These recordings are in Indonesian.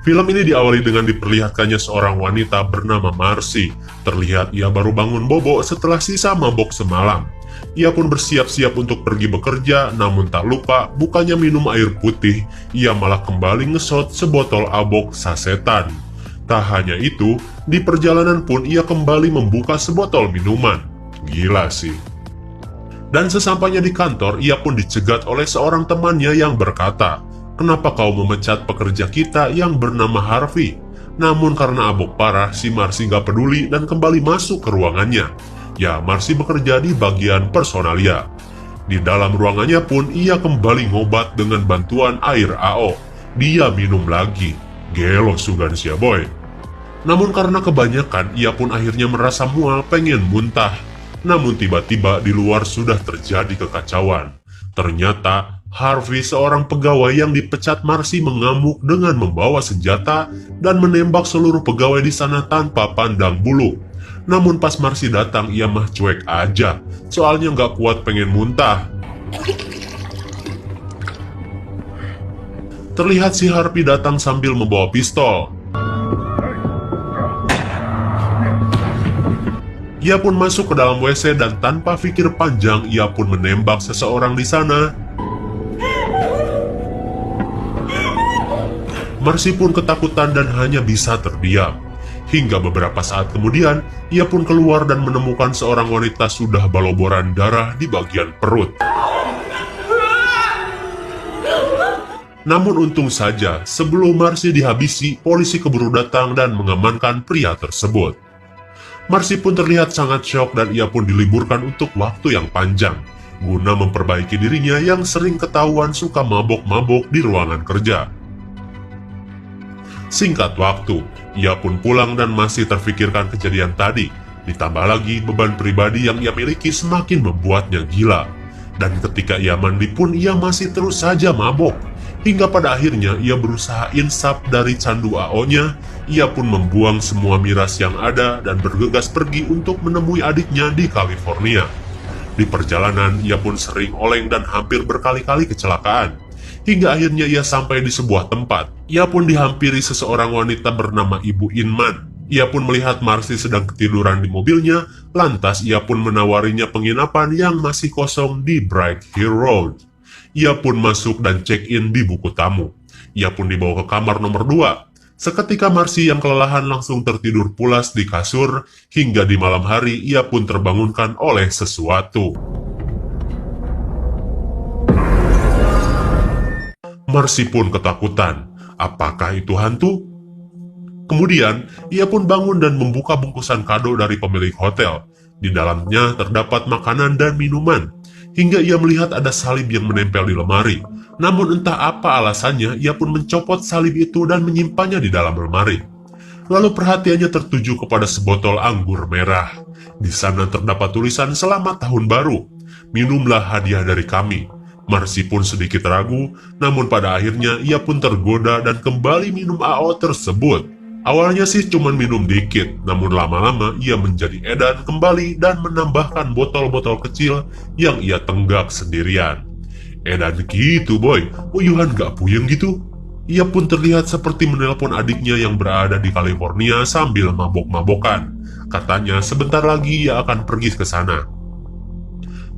Film ini diawali dengan diperlihatkannya seorang wanita bernama Marcy. Terlihat ia baru bangun bobo setelah sisa mabok semalam. Ia pun bersiap-siap untuk pergi bekerja, namun tak lupa bukannya minum air putih, ia malah kembali ngesot sebotol abok sasetan. Tak hanya itu, di perjalanan pun ia kembali membuka sebotol minuman. Gila sih. Dan sesampainya di kantor, ia pun dicegat oleh seorang temannya yang berkata, "Kenapa kau memecat pekerja kita yang bernama Harvey?" Namun karena abok parah, si Marcy gak peduli dan kembali masuk ke ruangannya. Ya, Marcy bekerja di bagian personalia. Di dalam ruangannya pun ia kembali ngobat dengan bantuan air AO. Dia minum lagi. Gelo sugan sia boy. Namun karena kebanyakan, ia pun akhirnya merasa mual pengen muntah. Namun tiba-tiba di luar sudah terjadi kekacauan. Ternyata Harvey, seorang pegawai yang dipecat Marcy, mengamuk dengan membawa senjata dan menembak seluruh pegawai di sana tanpa pandang bulu. Namun pas Marcy datang, ia mah cuek aja, soalnya nggak kuat pengen muntah. Terlihat si Harvey datang sambil membawa pistol. Ia pun masuk ke dalam WC dan tanpa pikir panjang, ia pun menembak seseorang di sana. Marcy pun ketakutan dan hanya bisa terdiam. Hingga beberapa saat kemudian, ia pun keluar dan menemukan seorang wanita sudah baloboran darah di bagian perut. Namun untung saja, sebelum Marcy dihabisi, polisi keburu datang dan mengamankan pria tersebut. Marcy pun terlihat sangat syok dan ia pun diliburkan untuk waktu yang panjang, guna memperbaiki dirinya yang sering ketahuan suka mabok-mabok di ruangan kerja. Singkat waktu, ia pun pulang dan masih terfikirkan kejadian tadi. Ditambah lagi beban pribadi yang ia miliki semakin membuatnya gila. Dan ketika ia mandi pun ia masih terus saja mabok. Hingga pada akhirnya ia berusaha insaf dari candu AO-nya. Ia pun membuang semua miras yang ada dan bergegas pergi untuk menemui adiknya di California. Di perjalanan ia pun sering oleng dan hampir berkali-kali kecelakaan. Hingga akhirnya ia sampai di sebuah tempat. Ia pun dihampiri seseorang wanita bernama Ibu Inman. Ia pun melihat Marcy sedang ketiduran di mobilnya, lantas ia pun menawarinya penginapan yang masih kosong di Bright Hill Road. Ia pun masuk dan check-in di buku tamu. Ia pun dibawa ke kamar nomor 2. Seketika Marcy yang kelelahan langsung tertidur pulas di kasur, hingga di malam hari ia pun terbangunkan oleh sesuatu. Marcy pun ketakutan. Apakah itu hantu? Kemudian, ia pun bangun dan membuka bungkusan kado dari pemilik hotel. Di dalamnya terdapat makanan dan minuman. Hingga ia melihat ada salib yang menempel di lemari. Namun entah apa alasannya, ia pun mencopot salib itu dan menyimpannya di dalam lemari. Lalu perhatiannya tertuju kepada sebotol anggur merah. Di sana terdapat tulisan "Selamat Tahun Baru. Minumlah hadiah dari kami." Marcy pun sedikit ragu, namun pada akhirnya ia pun tergoda dan kembali minum AO tersebut. Awalnya sih cuma minum dikit, namun lama-lama ia menjadi edan kembali dan menambahkan botol-botol kecil yang ia tenggak sendirian. Edan gitu boy, uyuhan gak puyeng gitu. Ia pun terlihat seperti menelpon adiknya yang berada di California sambil mabok-mabokan. Katanya sebentar lagi ia akan pergi ke sana.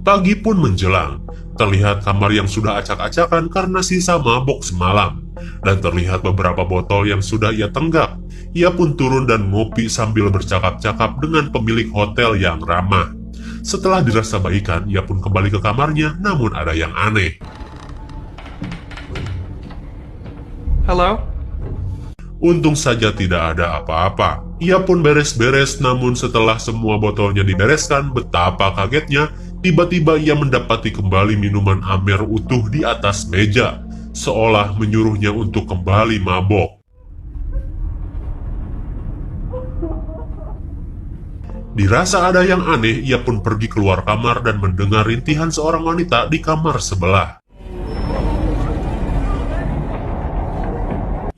Pagi pun menjelang. Terlihat kamar yang sudah acak-acakan karena sisa mabok semalam. Dan terlihat beberapa botol yang sudah ia tenggak. Ia pun turun dan ngopi sambil bercakap-cakap dengan pemilik hotel yang ramah. Setelah dirasa baikan, ia pun kembali ke kamarnya, namun ada yang aneh. Hello? Untung saja tidak ada apa-apa. Ia pun beres-beres, namun setelah semua botolnya dibereskan, betapa kagetnya. Tiba-tiba ia mendapati kembali minuman Amer utuh di atas meja, seolah menyuruhnya untuk kembali mabok. Dirasa ada yang aneh, ia pun pergi keluar kamar dan mendengar rintihan seorang wanita di kamar sebelah.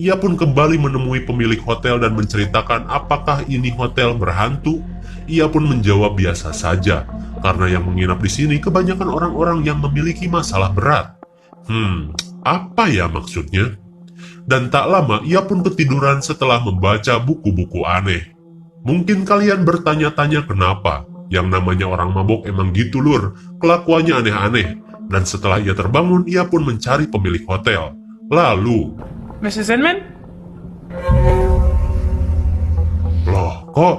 Ia pun kembali menemui pemilik hotel dan menceritakan apakah ini hotel berhantu. Ia pun menjawab biasa saja, karena yang menginap di sini kebanyakan orang-orang yang memiliki masalah berat. Apa ya maksudnya? Dan tak lama ia pun ketiduran setelah membaca buku-buku aneh. Mungkin kalian bertanya-tanya kenapa? Yang namanya orang mabok emang gitu lur, kelakuannya aneh-aneh. Dan setelah ia terbangun, ia pun mencari pemilik hotel. Lalu, Mrs. Inman? loh kok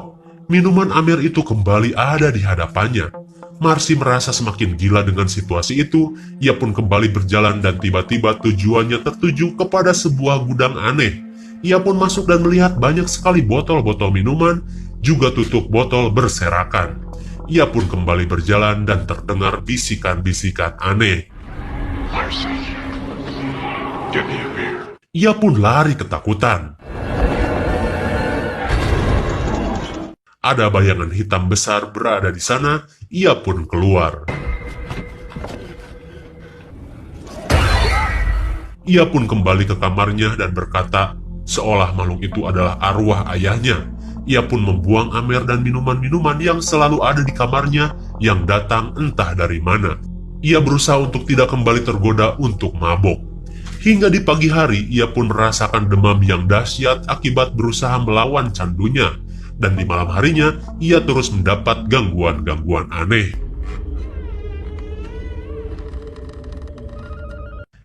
minuman Amir itu kembali ada di hadapannya? Marsi merasa semakin gila dengan situasi itu. Ia pun kembali berjalan dan tiba-tiba tujuannya tertuju kepada sebuah gudang aneh. Ia pun masuk dan melihat banyak sekali botol-botol minuman, juga tutup botol berserakan. Ia pun kembali berjalan dan terdengar bisikan-bisikan aneh. Marcy, give me a beer. Ia pun lari ketakutan. Ada bayangan hitam besar berada di sana. Ia pun keluar. Ia pun kembali ke kamarnya dan berkata, seolah makhluk itu adalah arwah ayahnya. Ia pun membuang Amer dan minuman-minuman yang selalu ada di kamarnya yang datang entah dari mana. Ia berusaha untuk tidak kembali tergoda untuk mabok. Hingga di pagi hari, ia pun merasakan demam yang dahsyat akibat berusaha melawan candunya. Dan di malam harinya, ia terus mendapat gangguan-gangguan aneh.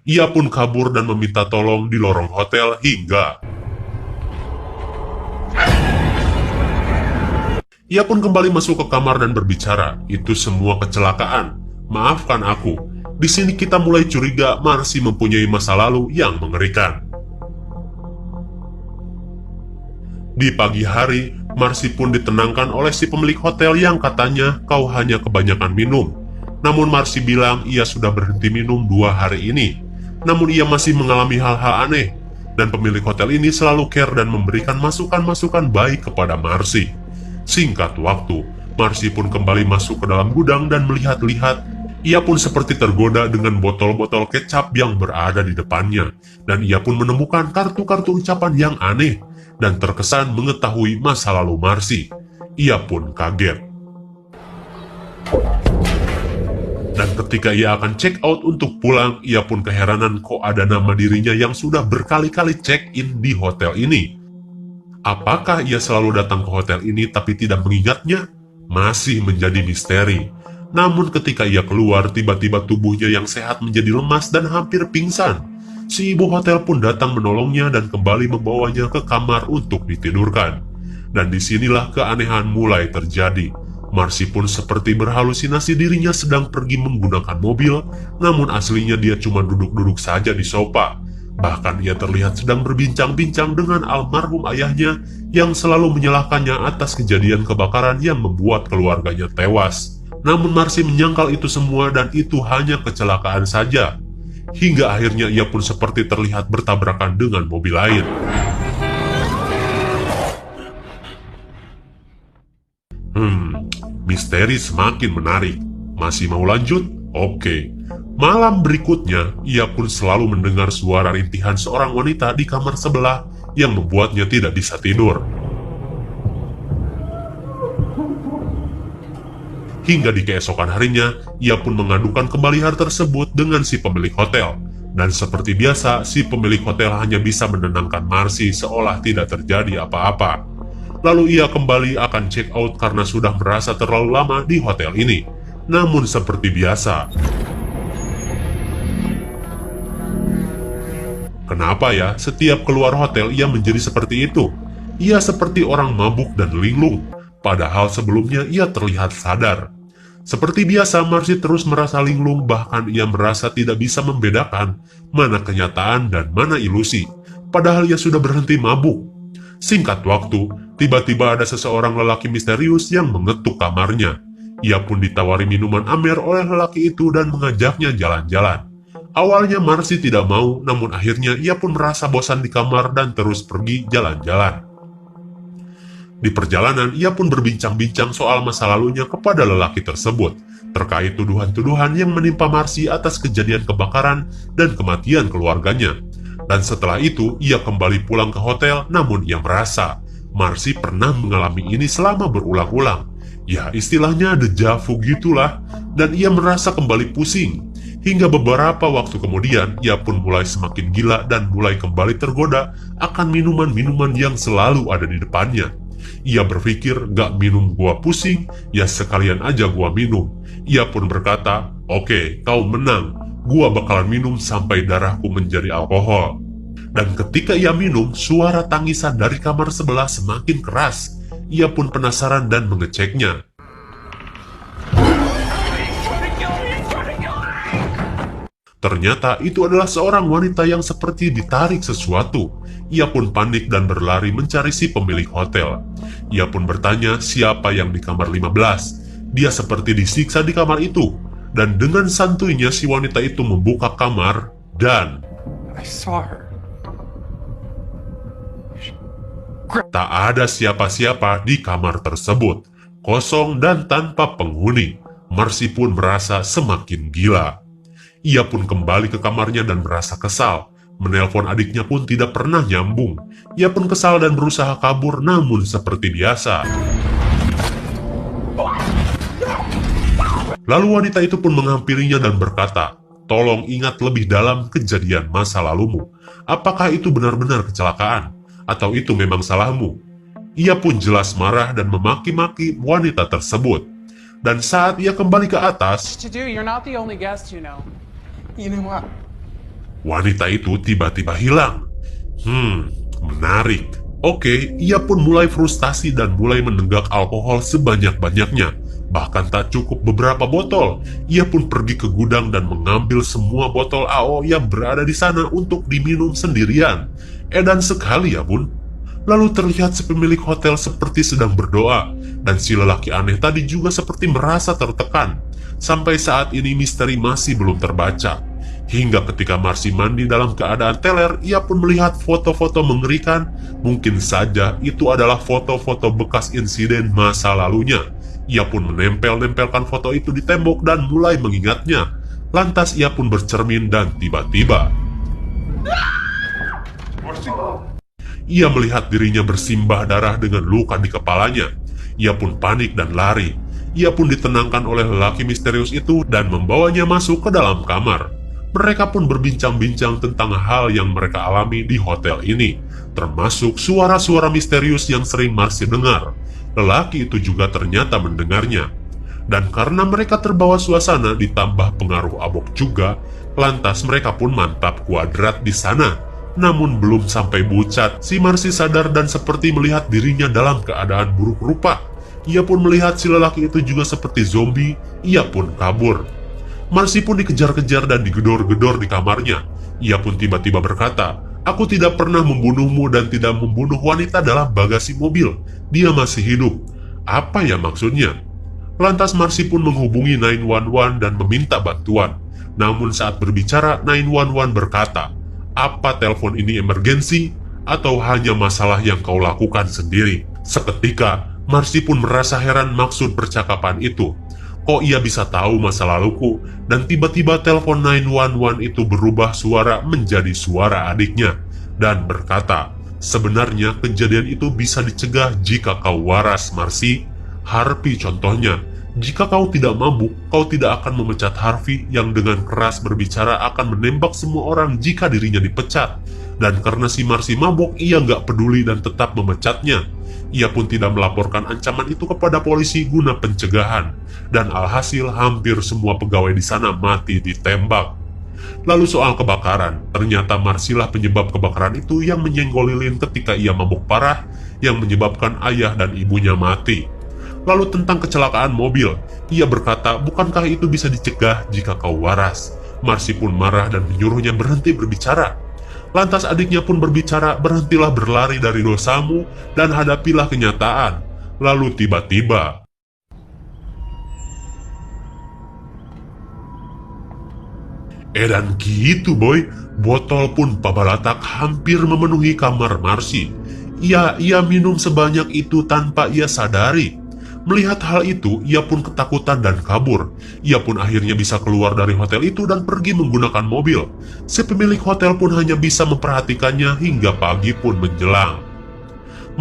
Ia pun kabur dan meminta tolong di lorong hotel hingga ia pun kembali masuk ke kamar dan berbicara, itu semua kecelakaan. Maafkan aku. Di sini kita mulai curiga Marcy mempunyai masa lalu yang mengerikan. Di pagi hari, Marcy pun ditenangkan oleh si pemilik hotel yang katanya kau hanya kebanyakan minum. Namun Marcy bilang ia sudah berhenti minum 2 hari ini. Namun ia masih mengalami hal-hal aneh. Dan pemilik hotel ini selalu care dan memberikan masukan-masukan baik kepada Marcy. Singkat waktu, Marcy pun kembali masuk ke dalam gudang dan melihat-lihat. Ia pun seperti tergoda dengan botol-botol kecap yang berada di depannya. Dan ia pun menemukan kartu-kartu ucapan yang aneh dan terkesan mengetahui masa lalu Marcy. Ia pun kaget. Dan ketika ia akan check out untuk pulang, ia pun keheranan kok ada nama dirinya yang sudah berkali-kali check-in di hotel ini. Apakah ia selalu datang ke hotel ini tapi tidak mengingatnya? Masih menjadi misteri. Namun ketika ia keluar, tiba-tiba tubuhnya yang sehat menjadi lemas dan hampir pingsan. Si ibu hotel pun datang menolongnya dan kembali membawanya ke kamar untuk ditidurkan. Dan disinilah keanehan mulai terjadi. Marcy pun seperti berhalusinasi dirinya sedang pergi menggunakan mobil, namun aslinya dia cuma duduk-duduk saja di sofa. Bahkan ia terlihat sedang berbincang-bincang dengan almarhum ayahnya yang selalu menyalahkannya atas kejadian kebakaran yang membuat keluarganya tewas. Namun Marcy menyangkal itu semua dan itu hanya kecelakaan saja. Hingga akhirnya ia pun seperti terlihat bertabrakan dengan mobil lain. Misteri semakin menarik. Masih mau lanjut? Oke. Malam berikutnya, ia pun selalu mendengar suara rintihan seorang wanita di kamar sebelah yang membuatnya tidak bisa tidur. Hingga di keesokan harinya, ia pun mengadukan kembali hal tersebut dengan si pemilik hotel. Dan seperti biasa, si pemilik hotel hanya bisa menenangkan Marcy seolah tidak terjadi apa-apa. Lalu ia kembali akan check out karena sudah merasa terlalu lama di hotel ini. Namun seperti biasa, kenapa ya setiap keluar hotel ia menjadi seperti itu? Ia seperti orang mabuk dan linglung, padahal sebelumnya ia terlihat sadar. Seperti biasa, Marcy terus merasa linglung, bahkan ia merasa tidak bisa membedakan mana kenyataan dan mana ilusi, padahal ia sudah berhenti mabuk. Singkat waktu, tiba-tiba ada seseorang lelaki misterius yang mengetuk kamarnya. Ia pun ditawari minuman Amer oleh lelaki itu dan mengajaknya jalan-jalan. Awalnya Marcy tidak mau, namun akhirnya ia pun merasa bosan di kamar dan terus pergi jalan-jalan. Di perjalanan, ia pun berbincang-bincang soal masa lalunya kepada lelaki tersebut, terkait tuduhan-tuduhan yang menimpa Marcy atas kejadian kebakaran dan kematian keluarganya. Dan setelah itu, ia kembali pulang ke hotel, namun ia merasa Marcy pernah mengalami ini selama berulang-ulang. Ya, istilahnya deja vu gitulah, dan ia merasa kembali pusing. Hingga beberapa waktu kemudian, ia pun mulai semakin gila dan mulai kembali tergoda akan minuman-minuman yang selalu ada di depannya. Ia berpikir, gak minum gua pusing, ya sekalian aja gua minum. Ia pun berkata, oke, kau menang, gua bakalan minum sampai darahku menjadi alkohol. Dan ketika ia minum, suara tangisan dari kamar sebelah semakin keras. Ia pun penasaran dan mengeceknya. Ternyata itu adalah seorang wanita yang seperti ditarik sesuatu. Ia pun panik dan berlari mencari si pemilik hotel. Ia pun bertanya siapa yang di kamar 15. Dia seperti disiksa di kamar itu. Dan dengan santuinya si wanita itu membuka kamar dan I saw her. tak ada siapa-siapa di kamar tersebut. Kosong dan tanpa penghuni. Marcy pun merasa semakin gila. Ia pun kembali ke kamarnya dan merasa kesal. Menelpon adiknya pun tidak pernah nyambung. Ia pun kesal dan berusaha kabur, namun seperti biasa. Lalu wanita itu pun menghampirinya dan berkata, "Tolong ingat lebih dalam kejadian masa lalumu. Apakah itu benar-benar kecelakaan? Atau itu memang salahmu?" Ia pun jelas marah dan memaki-maki wanita tersebut. Dan saat ia kembali ke atas, To do, you're not the only guest, you know. You know what? wanita itu tiba-tiba hilang. Menarik. Oke, ia pun mulai frustasi dan mulai menenggak alkohol sebanyak-banyaknya. Bahkan tak cukup beberapa botol. Ia pun pergi ke gudang dan mengambil semua botol AO yang berada di sana untuk diminum sendirian. Edan sekali ya bun. Lalu terlihat si pemilik hotel seperti sedang berdoa. Dan si lelaki aneh tadi juga seperti merasa tertekan. Sampai saat ini misteri masih belum terbaca. Hingga ketika Marcy mandi dalam keadaan teler, ia pun melihat foto-foto mengerikan. Mungkin saja itu adalah foto-foto bekas insiden masa lalunya. Ia pun menempel-nempelkan foto itu di tembok dan mulai mengingatnya. Lantas ia pun bercermin dan tiba-tiba ia melihat dirinya bersimbah darah dengan luka di kepalanya. Ia pun panik dan lari. Ia pun ditenangkan oleh lelaki misterius itu dan membawanya masuk ke dalam kamar. Mereka pun berbincang-bincang tentang hal yang mereka alami di hotel ini, termasuk suara-suara misterius yang sering Marcy dengar. Lelaki itu juga ternyata mendengarnya. Dan karena mereka terbawa suasana ditambah pengaruh abok juga, lantas mereka pun mantap kuadrat di sana. Namun belum sampai bucat, si Marcy sadar dan seperti melihat dirinya dalam keadaan buruk rupa. Ia pun melihat si lelaki itu juga seperti zombie. Ia pun kabur. Marcy pun dikejar-kejar dan digedor-gedor di kamarnya. Ia pun tiba-tiba berkata, "Aku tidak pernah membunuhmu dan tidak membunuh wanita dalam bagasi mobil. Dia masih hidup." Apa ya maksudnya? Lantas Marcy pun menghubungi 911 dan meminta bantuan. Namun saat berbicara, 911 berkata, "Apa telepon ini emergensi atau hanya masalah yang kau lakukan sendiri?" Seketika, Marcy pun merasa heran maksud percakapan itu. Kok ia bisa tahu masa laluku? Dan tiba-tiba telepon 911 itu berubah suara menjadi suara adiknya dan berkata, "Sebenarnya kejadian itu bisa dicegah jika kau waras, Marcy. Harvey contohnya. Jika kau tidak mabuk, kau tidak akan memecat Harvey yang dengan keras berbicara akan menembak semua orang jika dirinya dipecat. Dan karena si Marcy mabuk, ia nggak peduli dan tetap memecatnya. Ia pun tidak melaporkan ancaman itu kepada polisi guna pencegahan. Dan alhasil hampir semua pegawai di sana mati ditembak." Lalu soal kebakaran, ternyata Marcy lah penyebab kebakaran itu yang menyenggol lilin ketika ia mabuk parah yang menyebabkan ayah dan ibunya mati. Lalu tentang kecelakaan mobil, ia berkata, "Bukankah itu bisa dicegah jika kau waras?" Marcy pun marah dan menyuruhnya berhenti berbicara. Lantas adiknya pun berbicara, "Berhentilah berlari dari dosamu dan hadapilah kenyataan." Lalu tiba-tiba dan gitu boy, botol pun pabalatak hampir memenuhi kamar Marcy. Ia minum sebanyak itu tanpa ia sadari. Melihat hal itu, ia pun ketakutan dan kabur. Ia pun akhirnya bisa keluar dari hotel itu dan pergi menggunakan mobil. Si pemilik hotel pun hanya bisa memperhatikannya hingga pagi pun menjelang.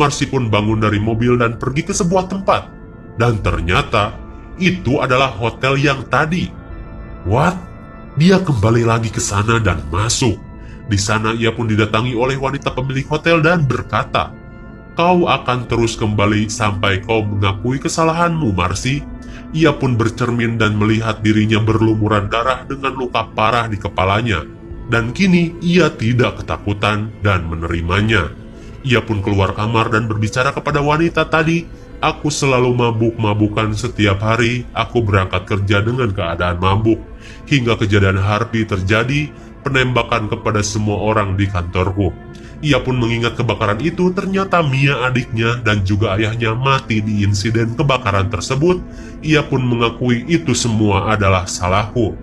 Marcy pun bangun dari mobil dan pergi ke sebuah tempat. Dan ternyata, itu adalah hotel yang tadi. What? Dia kembali lagi ke sana dan masuk. Di sana ia pun didatangi oleh wanita pemilik hotel dan berkata, "Kau akan terus kembali sampai kau mengakui kesalahanmu, Marcy." Ia pun bercermin dan melihat dirinya berlumuran darah dengan luka parah di kepalanya. Dan kini ia tidak ketakutan dan menerimanya. Ia pun keluar kamar dan berbicara kepada wanita tadi, "Aku selalu mabuk-mabukan setiap hari, aku berangkat kerja dengan keadaan mabuk. Hingga kejadian Harvey terjadi, penembakan kepada semua orang di kantorku." Ia pun mengingat kebakaran itu, ternyata Mia adiknya dan juga ayahnya mati di insiden kebakaran tersebut. Ia pun mengakui itu semua adalah salahku.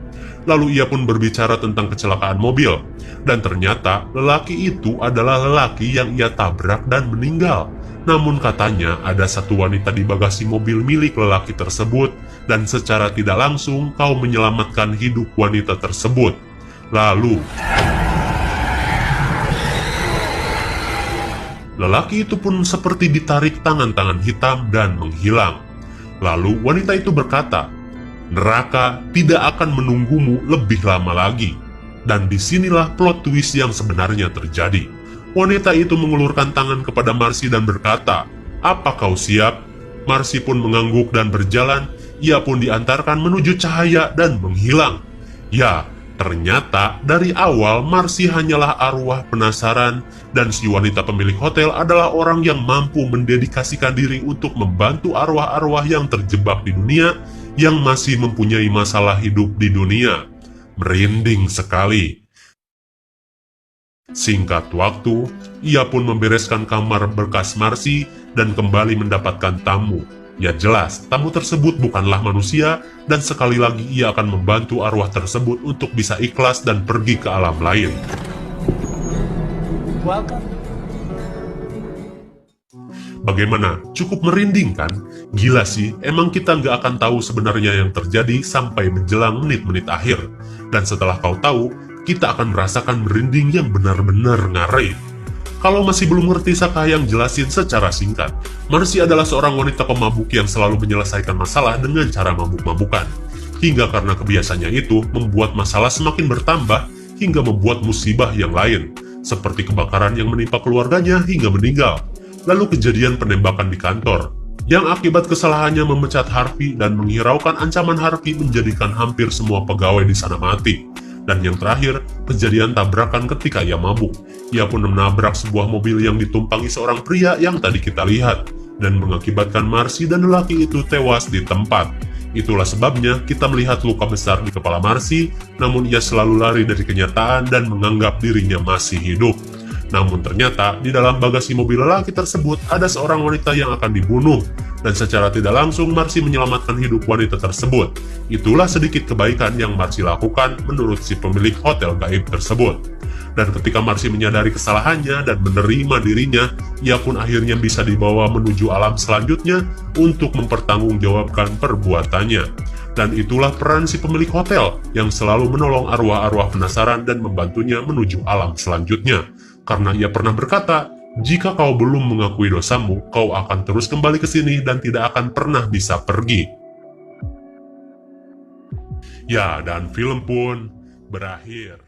Lalu ia pun berbicara tentang kecelakaan mobil. Dan ternyata lelaki itu adalah lelaki yang ia tabrak dan meninggal. Namun katanya ada satu wanita di bagasi mobil milik lelaki tersebut, dan secara tidak langsung kau menyelamatkan hidup wanita tersebut. Lalu lelaki itu pun seperti ditarik tangan-tangan hitam dan menghilang. Lalu wanita itu berkata, "Neraka tidak akan menunggumu lebih lama lagi." Dan disinilah plot twist yang sebenarnya terjadi. Wanita itu mengulurkan tangan kepada Marcy dan berkata, "Apa kau siap?" Marcy pun mengangguk dan berjalan. Ia pun diantarkan menuju cahaya dan menghilang. Ya, ternyata dari awal Marcy hanyalah arwah penasaran, dan si wanita pemilik hotel adalah orang yang mampu mendedikasikan diri untuk membantu arwah-arwah yang terjebak di dunia, yang masih mempunyai masalah hidup di dunia. Merinding sekali. Singkat waktu, ia pun membereskan kamar berkas Marcy dan kembali mendapatkan tamu. Ya jelas, tamu tersebut bukanlah manusia, dan sekali lagi ia akan membantu arwah tersebut untuk bisa ikhlas dan pergi ke alam lain. Welcome. Bagaimana? Cukup merinding kan? Gila sih, emang kita nggak akan tahu sebenarnya yang terjadi sampai menjelang menit-menit akhir. Dan setelah kau tahu, kita akan merasakan merinding yang benar-benar ngare. Kalau masih belum ngerti, Saka yang jelasin secara singkat. Marcy adalah seorang wanita pemabuk yang selalu menyelesaikan masalah dengan cara mabuk-mabukan. Hingga karena kebiasaannya itu, membuat masalah semakin bertambah hingga membuat musibah yang lain. Seperti kebakaran yang menimpa keluarganya hingga meninggal. Lalu kejadian penembakan di kantor, yang akibat kesalahannya memecat Harvey dan menghiraukan ancaman Harvey menjadikan hampir semua pegawai di sana mati. Dan yang terakhir, kejadian tabrakan ketika ia mabuk. Ia pun menabrak sebuah mobil yang ditumpangi seorang pria yang tadi kita lihat, dan mengakibatkan Marcy dan lelaki itu tewas di tempat. Itulah sebabnya kita melihat luka besar di kepala Marcy, namun ia selalu lari dari kenyataan dan menganggap dirinya masih hidup. Namun ternyata di dalam bagasi mobil lelaki tersebut ada seorang wanita yang akan dibunuh, dan secara tidak langsung Marcy menyelamatkan hidup wanita tersebut. Itulah sedikit kebaikan yang Marcy lakukan menurut si pemilik hotel gaib tersebut. Dan ketika Marcy menyadari kesalahannya dan menerima dirinya, ia pun akhirnya bisa dibawa menuju alam selanjutnya untuk mempertanggungjawabkan perbuatannya. Dan itulah peran si pemilik hotel yang selalu menolong arwah-arwah penasaran dan membantunya menuju alam selanjutnya. Karena ia pernah berkata, "Jika kau belum mengakui dosamu, kau akan terus kembali ke sini dan tidak akan pernah bisa pergi." Ya, dan film pun berakhir.